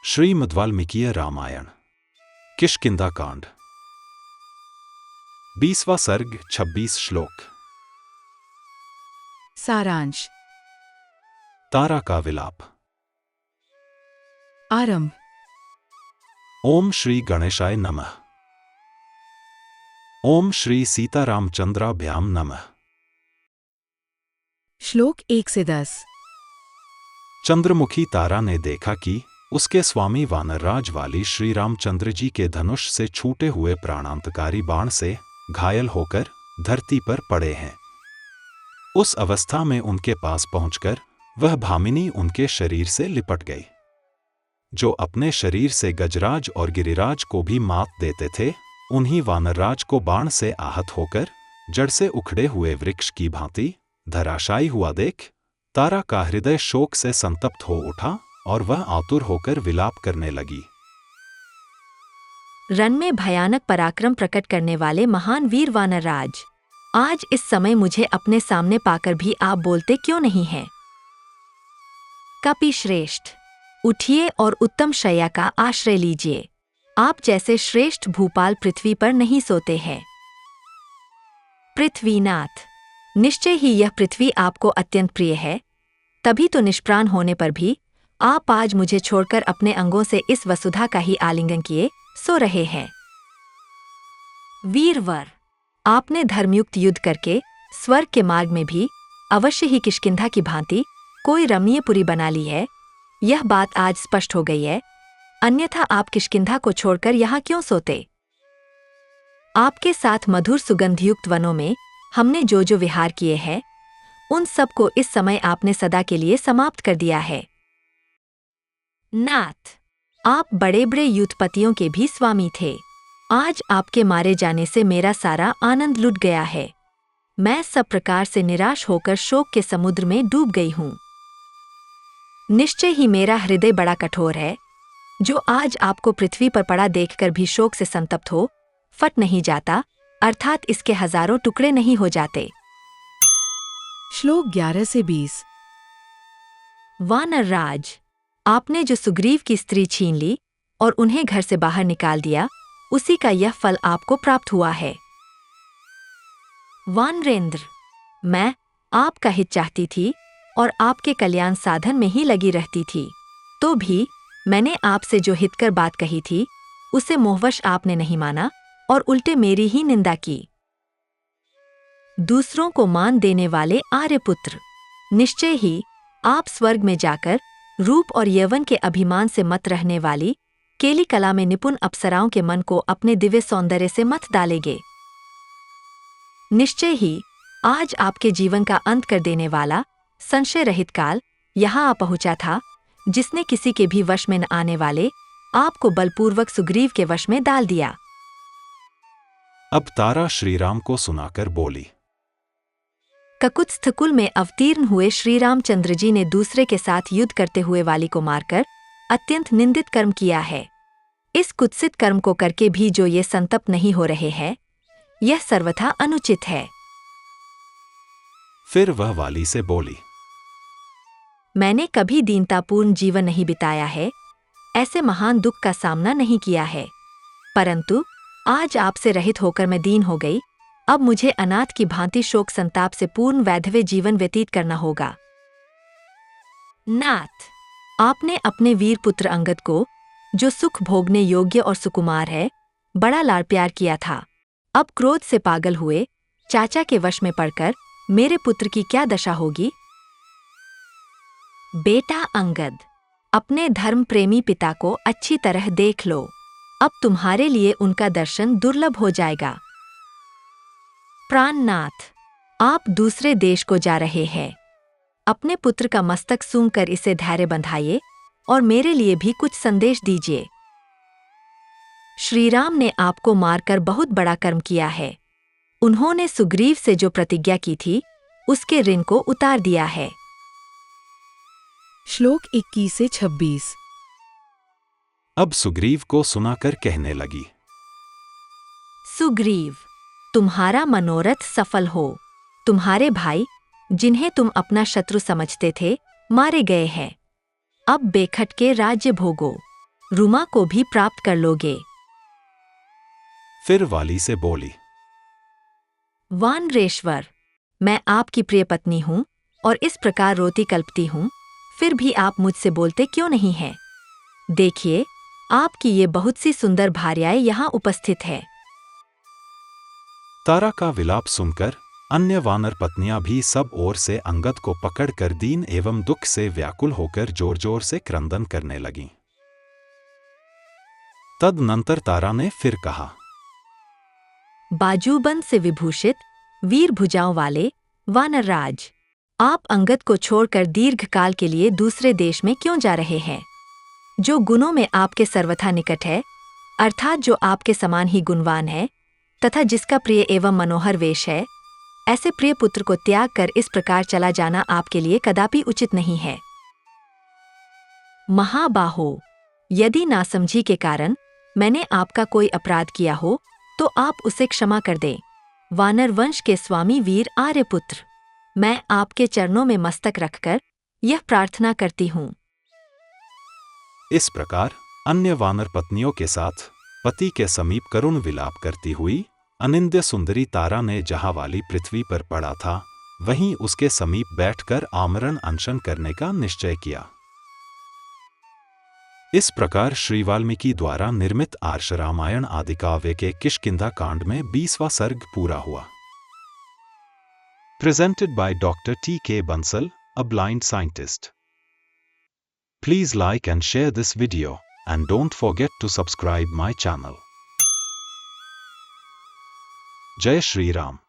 श्रीमद् वाल्मीकीय रामायण किष्किंधा कांड 20वां सर्ग 26 श्लोक। सारांश। तारा का विलाप। आरंभ। ओम श्री गणेशाय नमः। ओम श्री सीतारामचंद्राभ्याम नमः। श्लोक 1 से 10। चंद्रमुखी तारा ने देखा कि उसके स्वामी वानरराज वाली श्री रामचंद्र जी के धनुष से छूटे हुए प्राणांतकारी बाण से घायल होकर धरती पर पड़े हैं। उस अवस्था में उनके पास पहुंचकर वह भामिनी उनके शरीर से लिपट गई। जो अपने शरीर से गजराज और गिरिराज को भी मात देते थे, उन्हीं वानरराज को बाण से आहत होकर जड़ से उखड़े हुए वृक्ष की भांति धराशायी हुआ देख तारा का हृदय शोक से संतप्त हो उठा और वह आतुर होकर विलाप करने लगी। रण में भयानक पराक्रम प्रकट करने वाले महान वीर वानरराज, आज इस समय मुझे अपने सामने पाकर भी आप बोलते क्यों नहीं हैं? कपि श्रेष्ठ, उठिए और उत्तम शैया का आश्रय लीजिए। आप जैसे श्रेष्ठ भूपाल पृथ्वी पर नहीं सोते हैं। पृथ्वीनाथ, निश्चय ही यह पृथ्वी आपको अत्यंत प्रिय है, तभी तो निष्प्राण होने पर भी आप आज मुझे छोड़कर अपने अंगों से इस वसुधा का ही आलिंगन किए सो रहे हैं। वीरवर, आपने धर्मयुक्त युद्ध करके स्वर्ग के मार्ग में भी अवश्य ही किष्किंधा की भांति कोई रमणीयपुरी बना ली है, यह बात आज स्पष्ट हो गई है। अन्यथा आप किष्किंधा को छोड़कर यहाँ क्यों सोते? आपके साथ मधुर सुगंधयुक्त वनों में हमने जो जो विहार किए हैं, उन सब को इस समय आपने सदा के लिए समाप्त कर दिया है। नाथ, आप बड़े बड़े युद्धपतियों के भी स्वामी थे। आज आपके मारे जाने से मेरा सारा आनंद लुट गया है। मैं सब प्रकार से निराश होकर शोक के समुद्र में डूब गई हूँ। निश्चय ही मेरा हृदय बड़ा कठोर है, जो आज आपको पृथ्वी पर पड़ा देखकर भी शोक से संतप्त हो फट नहीं जाता, अर्थात इसके हजारों टुकड़े नहीं हो जाते। श्लोक 11 से 20। वानरराज, आपने जो सुग्रीव की स्त्री छीन ली और उन्हें घर से बाहर निकाल दिया, उसी का यह फल आपको प्राप्त हुआ है। वानरेंद्र, मैं आपका हित चाहती थी और आपके कल्याण साधन में ही लगी रहती थी, तो भी मैंने आपसे जो हितकर बात कही थी, उसे मोहवश आपने नहीं माना और उल्टे मेरी ही निंदा की। दूसरों को मान देने वाले आर्यपुत्र, निश्चय ही आप स्वर्ग में जाकर रूप और यौवन के अभिमान से मत रहने वाली केली कला में निपुण अप्सराओं के मन को अपने दिव्य सौंदर्य से मत डालेंगे। निश्चय ही आज आपके जीवन का अंत कर देने वाला संशय रहित काल यहाँ आ पहुंचा था, जिसने किसी के भी वश में न आने वाले आपको बलपूर्वक सुग्रीव के वश में डाल दिया। अब तारा श्रीराम को सुनाकर बोली। ककुत्स्थ कुल में अवतीर्ण हुए श्री रामचंद्र जी ने दूसरे के साथ युद्ध करते हुए वाली को मारकर अत्यंत निंदित कर्म किया है। इस कुत्सित कर्म को करके भी जो ये संतप्त नहीं हो रहे हैं, यह सर्वथा अनुचित है। फिर वह वाली से बोली, मैंने कभी दीनतापूर्ण जीवन नहीं बिताया है, ऐसे महान दुख का सामना नहीं किया है, परंतु आज आपसे रहित होकर मैं दीन हो गई। अब मुझे अनाथ की भांति शोक संताप से पूर्ण वैधव्य जीवन व्यतीत करना होगा। नाथ, आपने अपने वीर पुत्र अंगद को, जो सुख भोगने योग्य और सुकुमार है, बड़ा लाड़ प्यार किया था। अब क्रोध से पागल हुए चाचा के वश में पड़कर मेरे पुत्र की क्या दशा होगी? बेटा अंगद, अपने धर्म प्रेमी पिता को अच्छी तरह देख लो। अब तुम्हारे लिए उनका दर्शन दुर्लभ हो जाएगा। प्राणनाथ, आप दूसरे देश को जा रहे हैं। अपने पुत्र का मस्तक सूंघकर इसे धैर्य बंधाइए और मेरे लिए भी कुछ संदेश दीजिए। श्रीराम ने आपको मारकर बहुत बड़ा कर्म किया है। उन्होंने सुग्रीव से जो प्रतिज्ञा की थी, उसके ऋण को उतार दिया है। श्लोक 21 से 26। अब सुग्रीव को सुनाकर कहने लगी। सुग्रीव, तुम्हारा मनोरथ सफल हो। तुम्हारे भाई जिन्हें तुम अपना शत्रु समझते थे, मारे गए हैं। अब बेखट के राज्य भोगो, रुमा को भी प्राप्त कर लोगे। फिर वाली से बोली, वानरेश्वर, मैं आपकी प्रिय पत्नी हूँ और इस प्रकार रोती कल्पती हूँ, फिर भी आप मुझसे बोलते क्यों नहीं हैं? देखिए, आपकी ये बहुत सी सुंदर भार्याएं यहाँ उपस्थित है। तारा का विलाप सुनकर अन्य वानर पत्नियां भी सब ओर से अंगद को पकड़कर दीन एवं दुख से व्याकुल होकर जोर जोर से क्रंदन करने लगीं। तदनंतर तारा ने फिर कहा, बाजूबंद से विभूषित, वीर भुजाओं वाले वानरराज, आप अंगद को छोड़कर दीर्घकाल के लिए दूसरे देश में क्यों जा रहे हैं? जो गुणों में आपके सर्वथा निकट है, अर्थात जो आपके समान ही गुणवान है तथा जिसका प्रिय एवं मनोहर वेश है, ऐसे प्रिय पुत्र को त्याग कर इस प्रकार चला जाना आपके लिए कदापि उचित नहीं है। महाबाहो, यदि नासमझी के कारण मैंने आपका कोई अपराध किया हो तो आप उसे क्षमा कर दें। वानर वंश के स्वामी वीर आर्यपुत्र, मैं आपके चरणों में मस्तक रखकर यह प्रार्थना करती हूँ। इस प्रकार अन्य वानर पत्नियों के साथ पति के समीप करुण विलाप करती हुई अनिंद्य सुंदरी तारा ने जहां वाली पृथ्वी पर पड़ा था, वहीं उसके समीप बैठकर आमरण अनशन करने का निश्चय किया। इस प्रकार श्री वाल्मीकि द्वारा निर्मित आर्ष रामायण आदि काव्य के किष्किंधा कांड में 20वां सर्ग पूरा हुआ। Presented by doctor T.K. Bansal, a blind scientist. Please like and share this video, and don't forget to subscribe my channel. Jai Shri Ram.